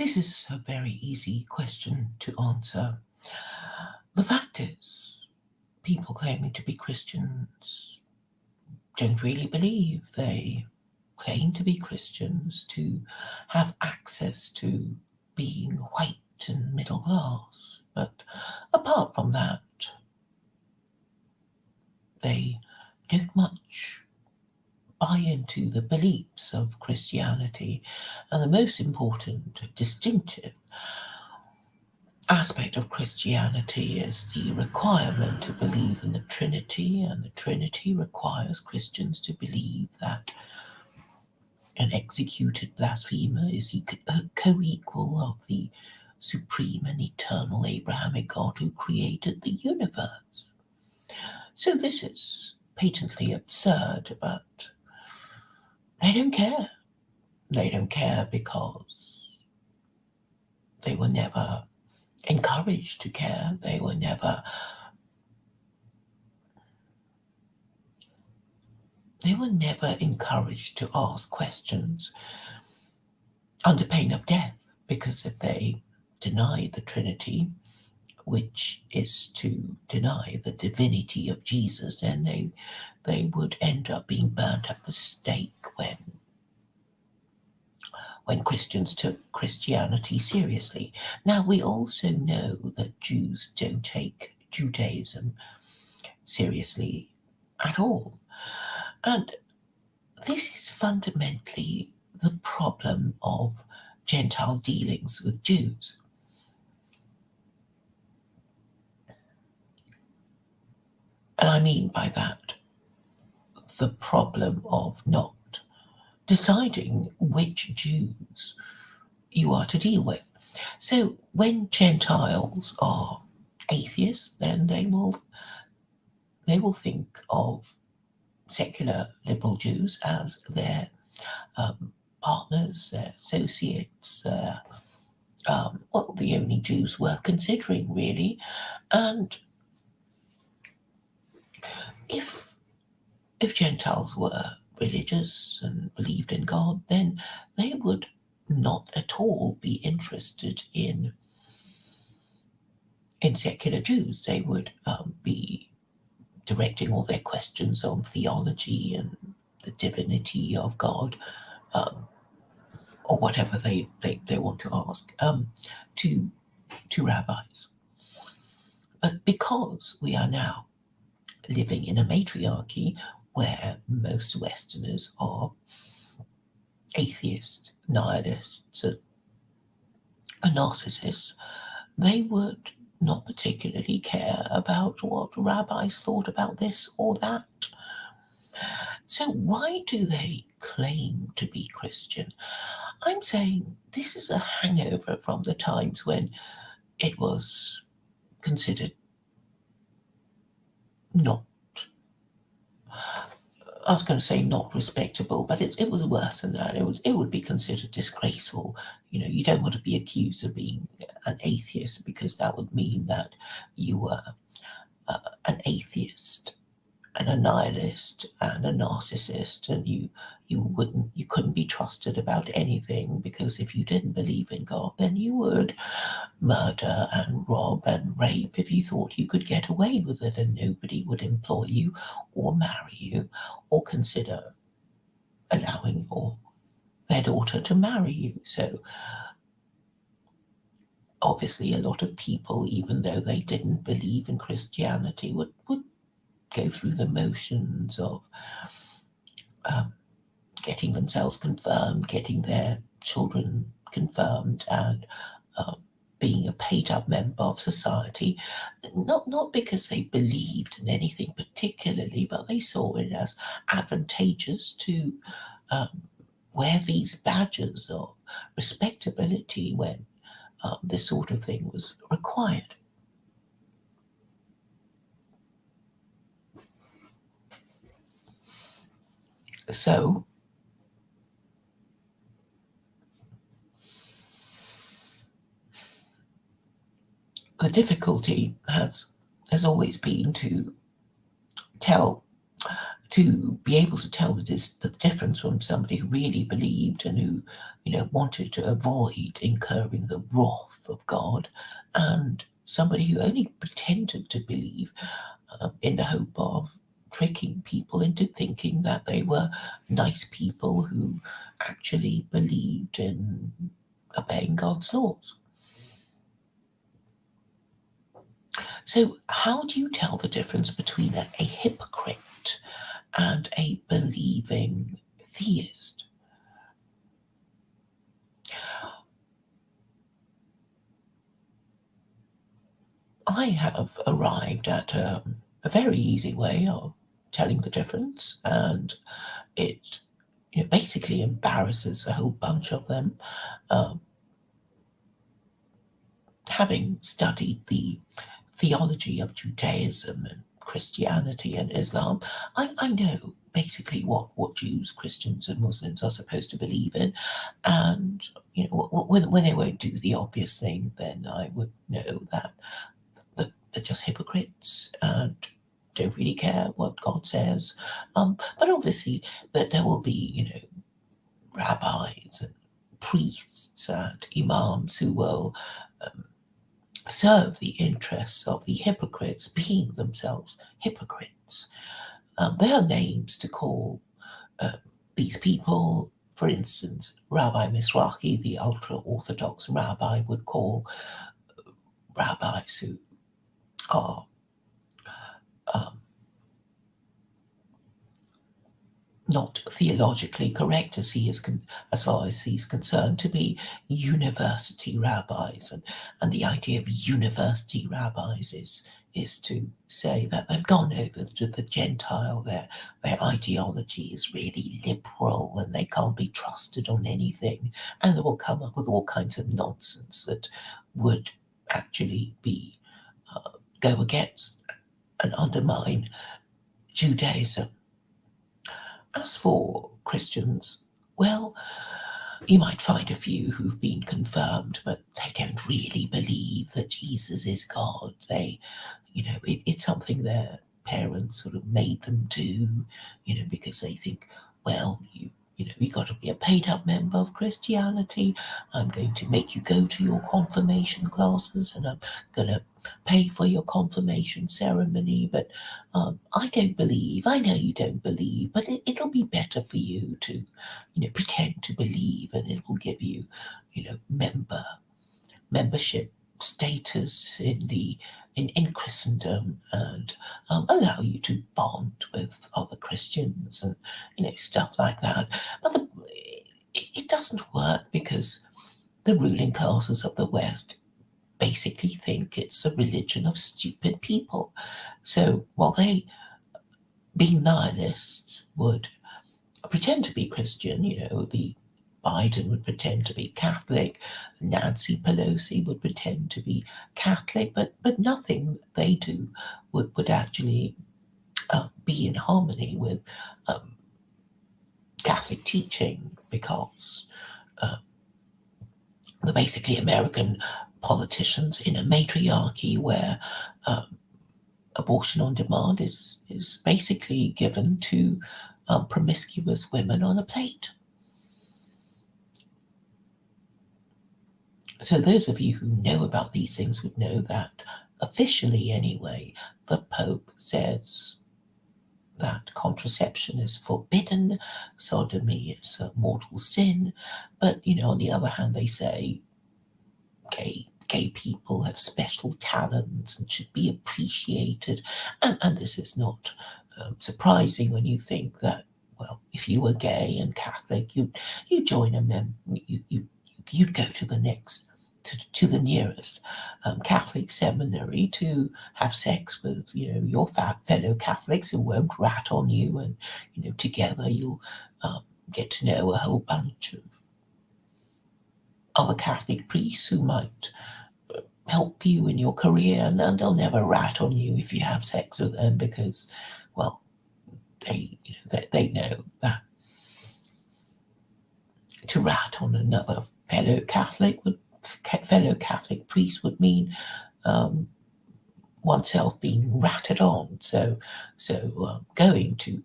This is a very easy question to answer. The fact is, people claiming to be Christians don't really believe they claim to be Christians to have access to being white and middle class. But apart from that, they don't much buy into the beliefs of Christianity. And the most important distinctive aspect of Christianity is the requirement to believe in the Trinity, and the Trinity requires Christians to believe that an executed blasphemer is the co-equal of the supreme and eternal Abrahamic God who created the universe. So this is patently absurd, but they don't care. They don't care because they were never encouraged to care. They were never encouraged to ask questions under pain of death, because if they deny the Trinity, which is to deny the divinity of Jesus, then they would end up being burnt at the stake when Christians took Christianity seriously. Now, we also know that Jews don't take Judaism seriously at all. And this is fundamentally the problem of Gentile dealings with Jews. And I mean by that the problem of not deciding which Jews you are to deal with. So when Gentiles are atheists, then they will think of secular liberal Jews as their partners, their associates, the only Jews worth considering, really. And if Gentiles were religious and believed in God, then they would not at all be interested in secular Jews. They would be directing all their questions on theology and the divinity of God, or whatever they want to ask, to rabbis. But because we are now living in a matriarchy where most Westerners are atheists, nihilists, and narcissists, they would not particularly care about what rabbis thought about this or that. So why do they claim to be Christian? I'm saying this is a hangover from the times when it was considered not, I was going to say not respectable, but it was worse than that. It would be considered disgraceful. You don't want to be accused of being an atheist, because that would mean that you were an atheist and a nihilist and a narcissist, and you couldn't be trusted about anything, because if you didn't believe in God, then you would murder and rob and rape if you thought you could get away with it, and nobody would employ you or marry you or consider allowing their daughter to marry you. So obviously a lot of people, even though they didn't believe in Christianity, would go through the motions of getting themselves confirmed, getting their children confirmed, and being a paid-up member of society, not because they believed in anything particularly, but they saw it as advantageous to wear these badges of respectability when this sort of thing was required. So the difficulty has always been to to be able to tell the difference from somebody who really believed and who, wanted to avoid incurring the wrath of God, and somebody who only pretended to believe in the hope of tricking people into thinking that they were nice people who actually believed in obeying God's laws. So, how do you tell the difference between a hypocrite and a believing theist? I have arrived at a very easy way of telling the difference, and it basically embarrasses a whole bunch of them. Um, Having studied the theology of Judaism and Christianity and Islam, I know basically what Jews, Christians, and Muslims are supposed to believe in, and when they won't do the obvious thing, then I would know that they're just hypocrites and don't really care what God says. But obviously, that there will be rabbis and priests and imams who will serve the interests of the hypocrites, being themselves hypocrites. There are names to call these people. For instance, Rabbi Mizrahi, the ultra Orthodox rabbi, would call rabbis who are um, not theologically correct, as far as he's concerned, to be university rabbis, and the idea of university rabbis is to say that they've gone over to the Gentile. Their ideology is really liberal and they can't be trusted on anything, and they will come up with all kinds of nonsense that would actually be go against and undermine Judaism. As for Christians, well, you might find a few who've been confirmed, but they don't really believe that Jesus is God. It's something their parents sort of made them do, because they think, well, you got to be a paid up member of Christianity. I'm going to make you go to your confirmation classes, and I'm going to pay for your confirmation ceremony. But I don't believe. I know you don't believe, but it'll be better for you to, pretend to believe, and it will give you, membership status in Christendom, and allow you to bond with other Christians and stuff like that. But it doesn't work because the ruling classes of the West basically think it's a religion of stupid people. So while they, being nihilists, would pretend to be Christian, the Biden would pretend to be Catholic, Nancy Pelosi would pretend to be Catholic, but nothing they do would actually be in harmony with Catholic teaching, because the basically American politicians in a matriarchy where abortion on demand is basically given to promiscuous women on a plate. So those of you who know about these things would know that officially anyway, the Pope says that contraception is forbidden, sodomy is a mortal sin, but on the other hand they say gay people have special talents and should be appreciated, and this is not surprising when you think that, well, if you were gay and Catholic, you join you'd go to the next to the nearest Catholic seminary to have sex with your fellow Catholics who won't rat on you, and together you'll get to know a whole bunch of other Catholic priests who might help you in your career, and they'll never rat on you if you have sex with them, because, well, they know that to rat on another fellow Catholic priest would mean oneself being ratted on. So going to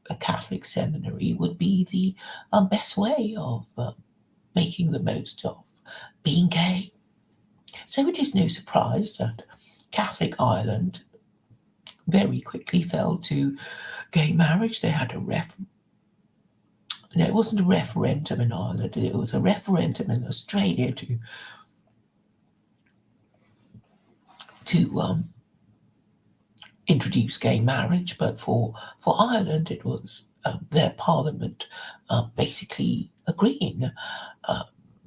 a Catholic seminary would be the best way of making the most of being gay. So it is no surprise that Catholic Ireland very quickly fell to gay marriage. They had no, it wasn't a referendum in Ireland. It was a referendum in Australia to introduce gay marriage, but for Ireland, it was their parliament basically agreeing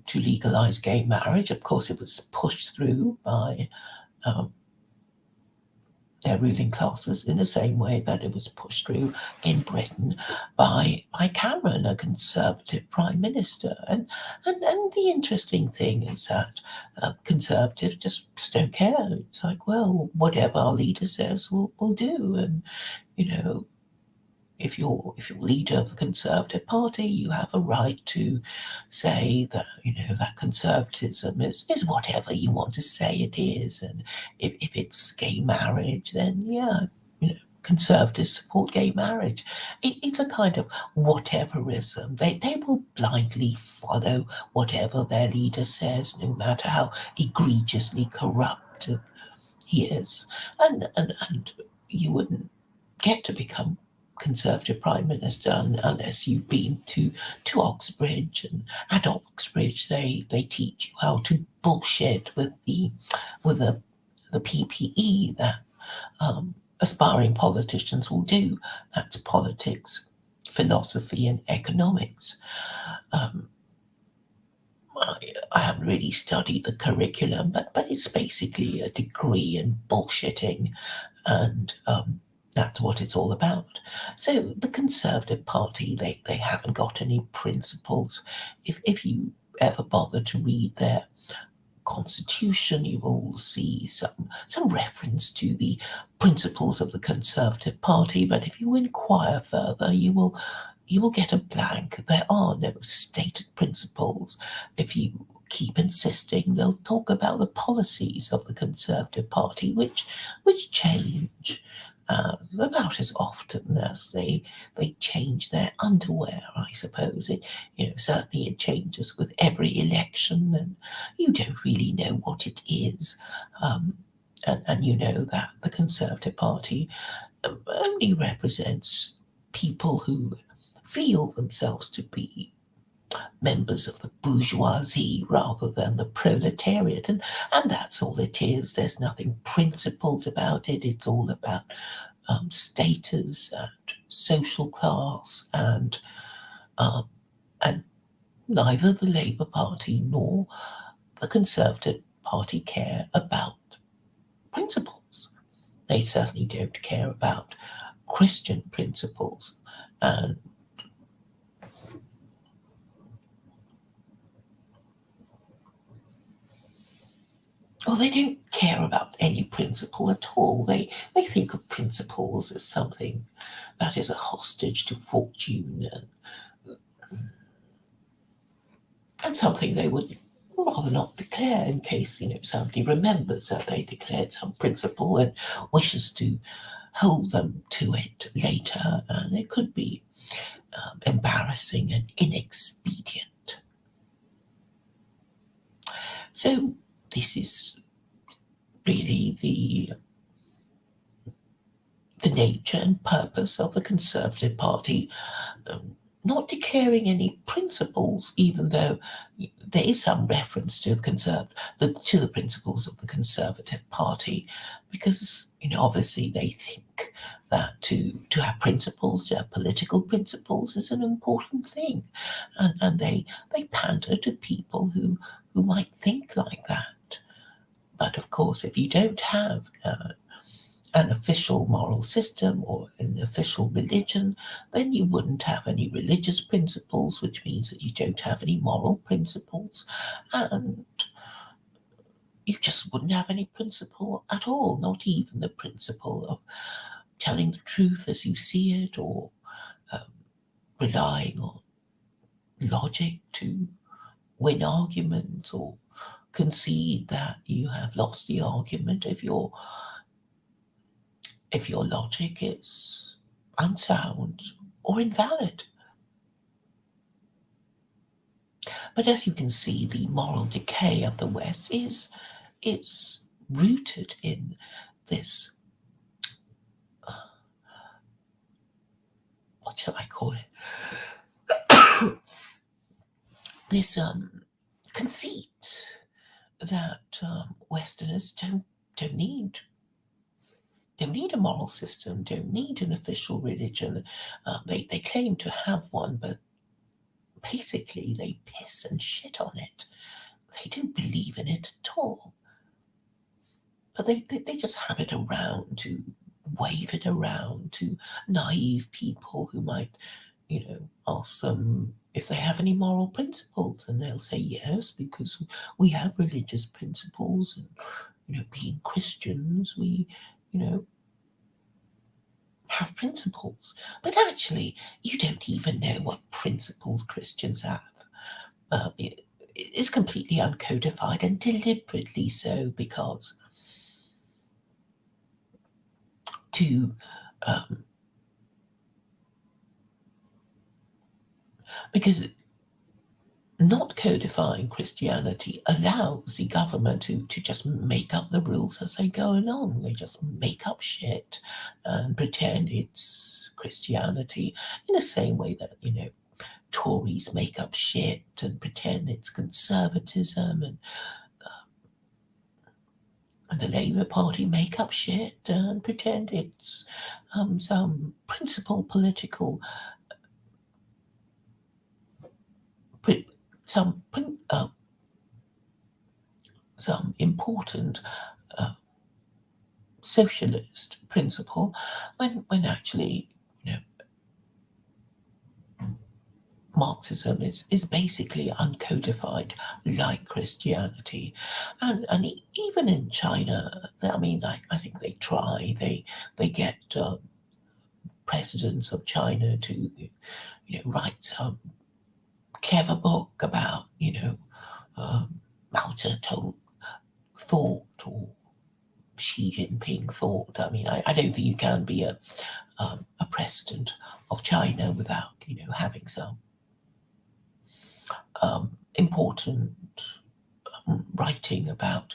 to legalise gay marriage. Of course, it was pushed through by their ruling classes in the same way that it was pushed through in Britain by Cameron, a Conservative Prime Minister. And the interesting thing is that Conservatives just don't care. It's like, well, whatever our leader says, we'll do. And, you know, if you're leader of the Conservative Party, you have a right to say that, you know, that conservatism is whatever you want to say it is. And if it's gay marriage, then yeah, you know, Conservatives support gay marriage. It's a kind of whateverism. They will blindly follow whatever their leader says, no matter how egregiously corrupt he is. And you wouldn't get to become Conservative Prime Minister unless you've been to Oxbridge, and at Oxbridge they teach you how to bullshit with the PPE that aspiring politicians will do. That's politics, philosophy, and economics. I haven't really studied the curriculum, but it's basically a degree in bullshitting, and that's what it's all about. So the Conservative Party, they haven't got any principles. If you ever bother to read their constitution, you will see some reference to the principles of the Conservative Party. But if you inquire further, you will get a blank. There are no stated principles. If you keep insisting, they'll talk about the policies of the Conservative Party, which change about as often as they change their underwear, I suppose. Certainly it changes with every election, and you don't really know what it is. And you know that the Conservative Party only represents people who feel themselves to be members of the bourgeoisie rather than the proletariat, and that's all it is. There's nothing principled about it. It's all about status and social class, and neither the Labour Party nor the Conservative Party care about principles. They certainly don't care about Christian principles, and they don't care about any principle at all. They think of principles as something that is a hostage to fortune, and something they would rather not declare in case, somebody remembers that they declared some principle and wishes to hold them to it later, and it could be embarrassing and inexpedient. So this is really the nature and purpose of the Conservative Party, not declaring any principles, even though there is some reference to the principles of the Conservative Party, because obviously they think that to have principles, to have political principles, is an important thing, and they pander to people who might think like that. But of course, if you don't have an official moral system or an official religion, then you wouldn't have any religious principles, which means that you don't have any moral principles, and you just wouldn't have any principle at all, not even the principle of telling the truth as you see it, or relying on logic to win arguments, or concede that you have lost the argument if your logic is unsound or invalid. But as you can see, the moral decay of the West is rooted in this, what shall I call it? This conceit that Westerners don't need a moral system, don't need an official religion. They claim to have one, but basically they piss and shit on it. They don't believe in it at all. But they just have it around to wave it around to naive people who might, ask them if they have any moral principles, and they'll say yes, because we have religious principles, and being Christians, we, have principles. But actually, you don't even know what principles Christians have. It's completely uncodified, and deliberately so, because to because not codifying Christianity allows the government to just make up the rules as they go along. They just make up shit and pretend it's Christianity in the same way that, Tories make up shit and pretend it's conservatism, and the Labour Party make up shit and pretend it's some principal political, some important socialist principle, when actually, Marxism is basically uncodified like Christianity, and even in China, I think they try. They get presidents of China to write some clever book about Mao Zedong thought, or Xi Jinping thought. I don't think you can be a president of China without having some important writing about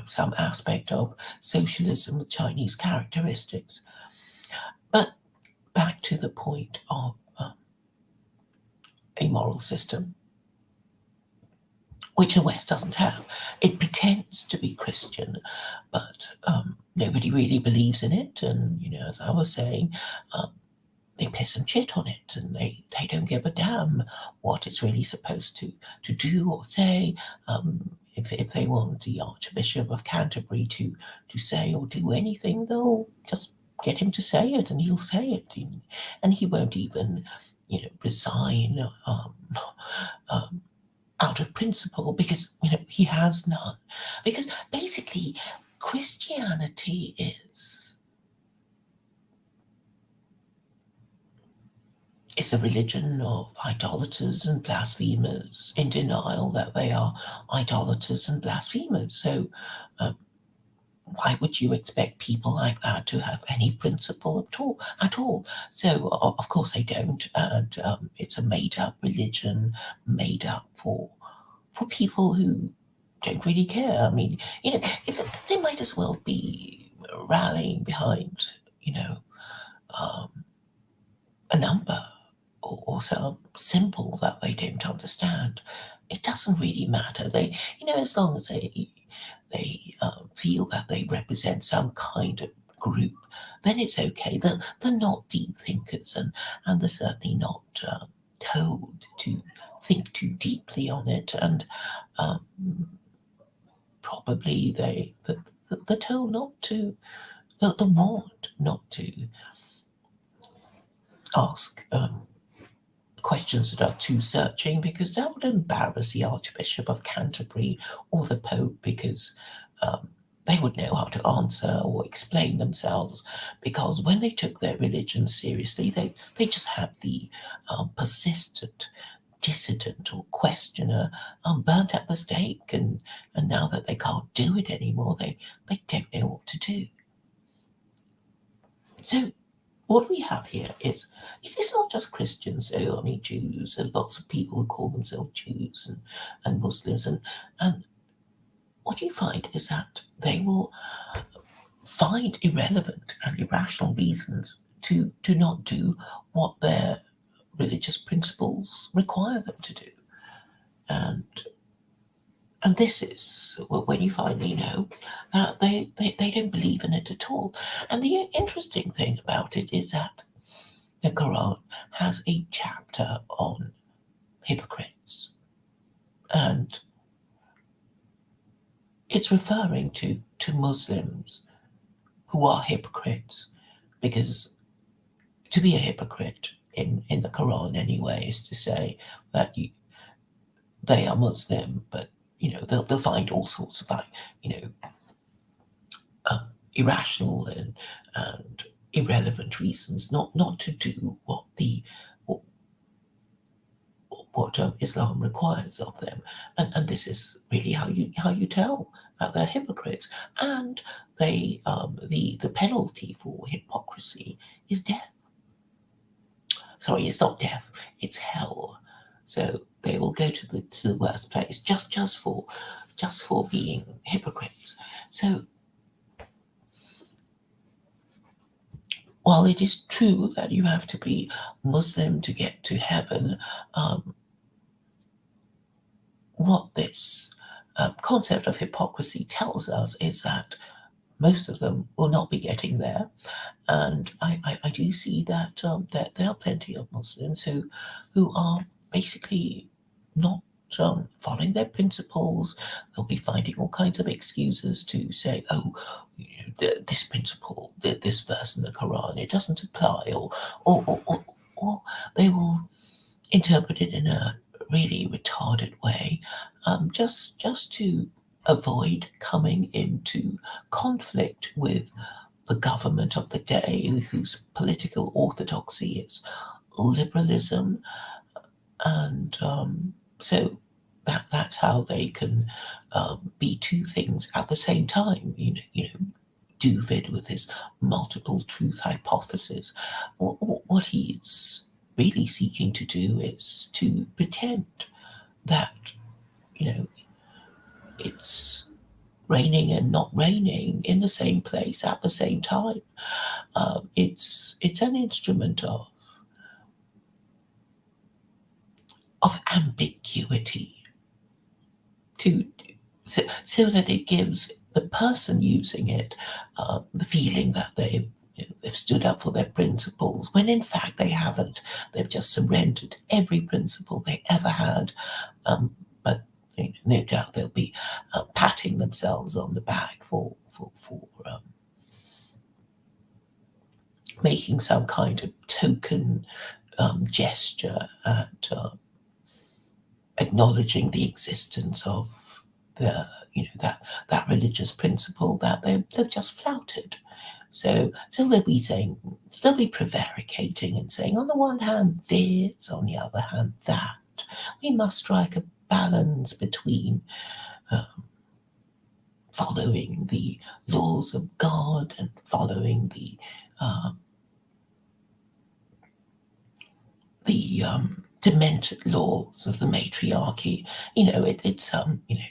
some aspect of socialism with Chinese characteristics. But back to the point of a moral system, which the West doesn't have. It pretends to be Christian, but nobody really believes in it. And, as I was saying, they piss and shit on it, and they don't give a damn what it's really supposed to do or say. If they want the Archbishop of Canterbury to say or do anything, they'll just get him to say it, and he'll say it, and he won't even resign out of principle, because he has none. Because basically, Christianity is a religion of idolaters and blasphemers, in denial that they are idolaters and blasphemers. So why would you expect people like that to have any principle at all? So of course they don't, and it's a made-up religion, made up for people who don't really care. If they might as well be rallying behind, a number or some symbol that they don't understand. It doesn't really matter. They, as long as they feel that they represent some kind of group, then it's okay. They're not deep thinkers, and they're certainly not told to think too deeply on it. And probably they're told not to. They want not to ask questions that are too searching, because that would embarrass the Archbishop of Canterbury or the Pope, because they would know how to answer or explain themselves, because when they took their religion seriously, they just had the persistent dissident or questioner burnt at the stake, and now that they can't do it anymore, they don't know what to do. So what we have here is it's not just Christians, I mean Jews, and lots of people who call themselves Jews and Muslims, and what you find is that they will find irrelevant and irrational reasons to not do what their religious principles require them to do. And and this is when you finally know that they don't believe in it at all. And the interesting thing about it is that the Quran has a chapter on hypocrites. And it's referring to Muslims who are hypocrites, because to be a hypocrite in the Quran anyway is to say that they are Muslim, but they'll find all sorts of like irrational and irrelevant reasons not to do what Islam requires of them, and this is really how you tell that they're hypocrites. And the penalty for hypocrisy is death. Sorry, it's not death; it's hell. So they will go to the worst place just for being hypocrites. So while it is true that you have to be Muslim to get to heaven, what this concept of hypocrisy tells us is that most of them will not be getting there. And I do see that there are plenty of Muslims who are basically not following their principles. They'll be finding all kinds of excuses to say, oh, this principle, this verse in the Quran, it doesn't apply, or they will interpret it in a really retarded way, just to avoid coming into conflict with the government of the day, whose political orthodoxy is liberalism, and so that's how they can be two things at the same time. Duvid with his multiple truth hypothesis. What he's really seeking to do is to pretend that it's raining and not raining in the same place at the same time. It's an instrument of ambiguity so that it gives the person using it the feeling that they've stood up for their principles, when in fact they haven't. They've just surrendered every principle they ever had. But no doubt they'll be patting themselves on the back for making some kind of token gesture at acknowledging the existence of the that religious principle that they've just flouted. So they'll be prevaricating and saying, on the one hand this, on the other hand that. We must strike a balance between following the laws of God and following the demented laws of the matriarchy. It's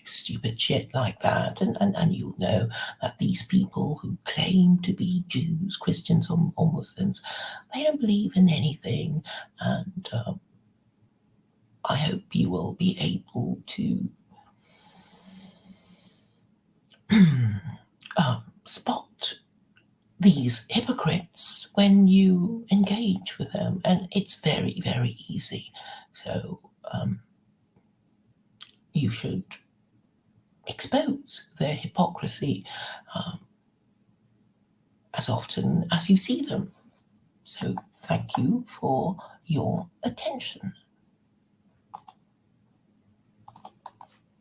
stupid shit like that, and you'll know that these people who claim to be Jews, Christians, or Muslims, they don't believe in anything, and I hope you will be able to spot these hypocrites when you engage with them, and it's very, very easy. So you should expose their hypocrisy as often as you see them. So thank you for your attention.